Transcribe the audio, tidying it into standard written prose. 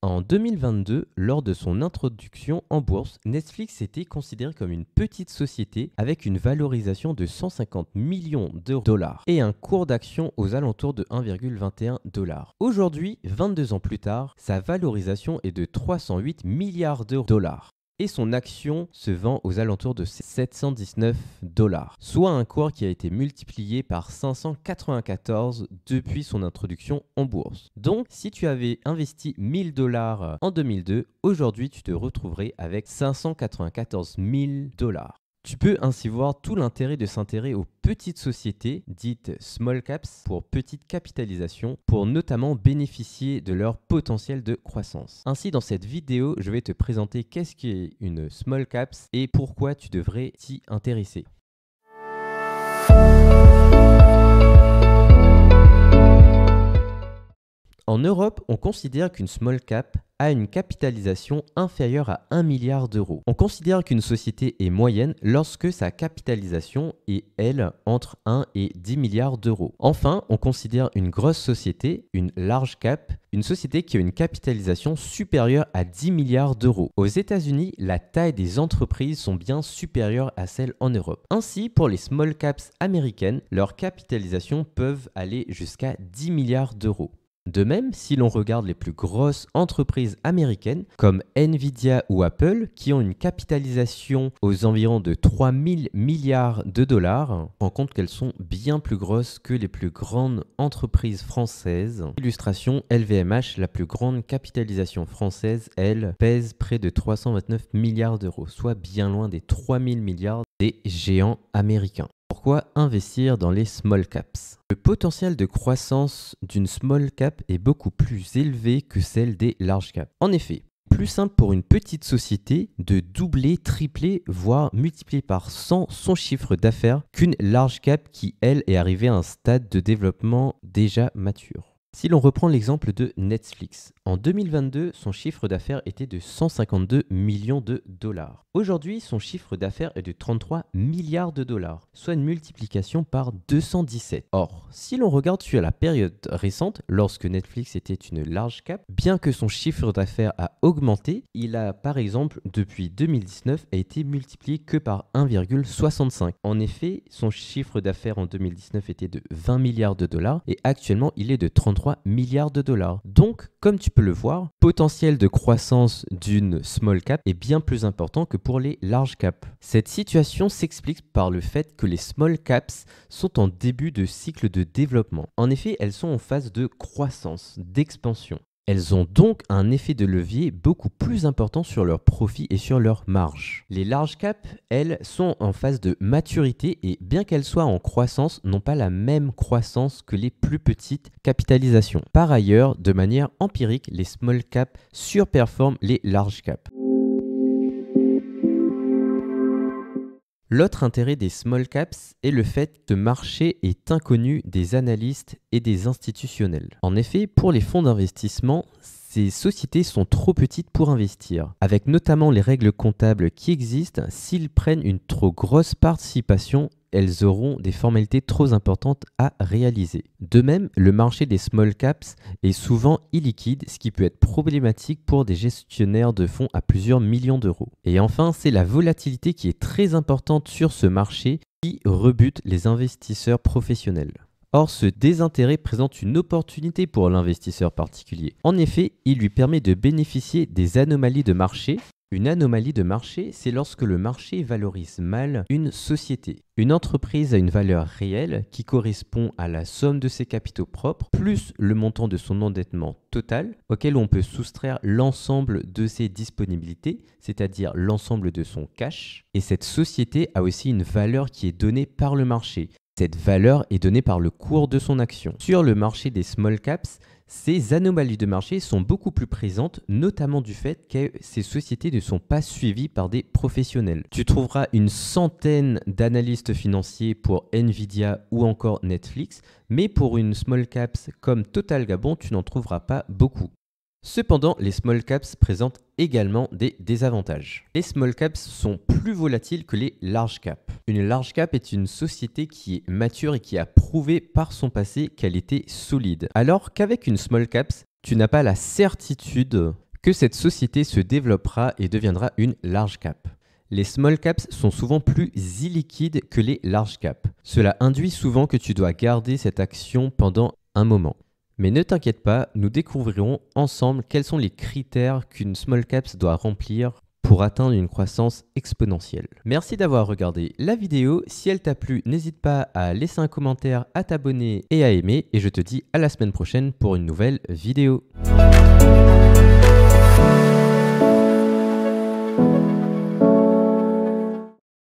En 2022, lors de son introduction en bourse, Netflix était considéré comme une petite société avec une valorisation de 150 millions de dollars et un cours d'action aux alentours de 1,21 $. Aujourd'hui, 22 ans plus tard, sa valorisation est de 308 milliards de dollars. Et son action se vend aux alentours de 719 $, soit un cours qui a été multiplié par 594 depuis son introduction en bourse. Donc, si tu avais investi 1000 $ en 2002, aujourd'hui tu te retrouverais avec 594 000 $. Tu peux ainsi voir tout l'intérêt de s'intéresser aux petites sociétés, dites small caps, pour petite capitalisation, pour notamment bénéficier de leur potentiel de croissance. Ainsi, dans cette vidéo, je vais te présenter qu'est-ce qu'est une small caps et pourquoi tu devrais t'y intéresser. En Europe, on considère qu'une small cap a une capitalisation inférieure à 1 milliard d'euros. On considère qu'une société est moyenne lorsque sa capitalisation est, elle, entre 1 et 10 milliards d'euros. Enfin, on considère une grosse société, une large cap, une société qui a une capitalisation supérieure à 10 milliards d'euros. Aux États-Unis, la taille des entreprises sont bien supérieures à celles en Europe. Ainsi, pour les small caps américaines, leurs capitalisations peuvent aller jusqu'à 10 milliards d'euros. De même, si l'on regarde les plus grosses entreprises américaines comme Nvidia ou Apple qui ont une capitalisation aux environs de 3000 milliards de dollars, on rend compte qu'elles sont bien plus grosses que les plus grandes entreprises françaises. Illustration, LVMH, la plus grande capitalisation française, elle, pèse près de 329 milliards d'euros, soit bien loin des 3000 milliards des géants américains. Pourquoi investir dans les small caps? Le potentiel de croissance d'une small cap est beaucoup plus élevé que celle des large caps. En effet, plus simple pour une petite société de doubler, tripler, voire multiplier par 100 son chiffre d'affaires qu'une large cap qui, elle, est arrivée à un stade de développement déjà mature. Si l'on reprend l'exemple de Netflix, en 2022, son chiffre d'affaires était de 152 millions de dollars. Aujourd'hui, son chiffre d'affaires est de 33 milliards de dollars, soit une multiplication par 217. Or, si l'on regarde sur la période récente, lorsque Netflix était une large cap, bien que son chiffre d'affaires a augmenté, il a par exemple, depuis 2019, a été multiplié que par 1,65. En effet, son chiffre d'affaires en 2019 était de 20 milliards de dollars et actuellement, il est de 33 milliards de dollars. Donc, comme tu peux le voir, le potentiel de croissance d'une small cap est bien plus important que pour les large caps. Cette situation s'explique par le fait que les small caps sont en début de cycle de développement. En effet, elles sont en phase de croissance, d'expansion. Elles ont donc un effet de levier beaucoup plus important sur leurs profits et sur leurs marges. Les large caps, elles, sont en phase de maturité et bien qu'elles soient en croissance, n'ont pas la même croissance que les plus petites capitalisations. Par ailleurs, de manière empirique, les small caps surperforment les large caps. L'autre intérêt des small caps est le fait que le marché est inconnu des analystes et des institutionnels. En effet, pour les fonds d'investissement, ces sociétés sont trop petites pour investir. Avec notamment les règles comptables qui existent, s'ils prennent une trop grosse participation, elles auront des formalités trop importantes à réaliser. De même, le marché des small caps est souvent illiquide, ce qui peut être problématique pour des gestionnaires de fonds à plusieurs millions d'euros. Et enfin, c'est la volatilité qui est très importante sur ce marché qui rebute les investisseurs professionnels. Or, ce désintérêt présente une opportunité pour l'investisseur particulier. En effet, il lui permet de bénéficier des anomalies de marché. Une anomalie de marché, c'est lorsque le marché valorise mal une société. Une entreprise a une valeur réelle qui correspond à la somme de ses capitaux propres plus le montant de son endettement total auquel on peut soustraire l'ensemble de ses disponibilités, c'est-à-dire l'ensemble de son cash. Et cette société a aussi une valeur qui est donnée par le marché. Cette valeur est donnée par le cours de son action. Sur le marché des small caps, ces anomalies de marché sont beaucoup plus présentes, notamment du fait que ces sociétés ne sont pas suivies par des professionnels. Tu trouveras une centaine d'analystes financiers pour Nvidia ou encore Netflix, mais pour une small caps comme Total Gabon, tu n'en trouveras pas beaucoup. Cependant, les small caps présentent également des désavantages. Les small caps sont plus volatiles que les large caps. Une large cap est une société qui est mature et qui a prouvé par son passé qu'elle était solide. Alors qu'avec une small caps, tu n'as pas la certitude que cette société se développera et deviendra une large cap. Les small caps sont souvent plus illiquides que les large caps. Cela induit souvent que tu dois garder cette action pendant un moment. Mais ne t'inquiète pas, nous découvrirons ensemble quels sont les critères qu'une small caps doit remplir pour atteindre une croissance exponentielle. Merci d'avoir regardé la vidéo. Si elle t'a plu, n'hésite pas à laisser un commentaire, à t'abonner et à aimer. Et je te dis à la semaine prochaine pour une nouvelle vidéo.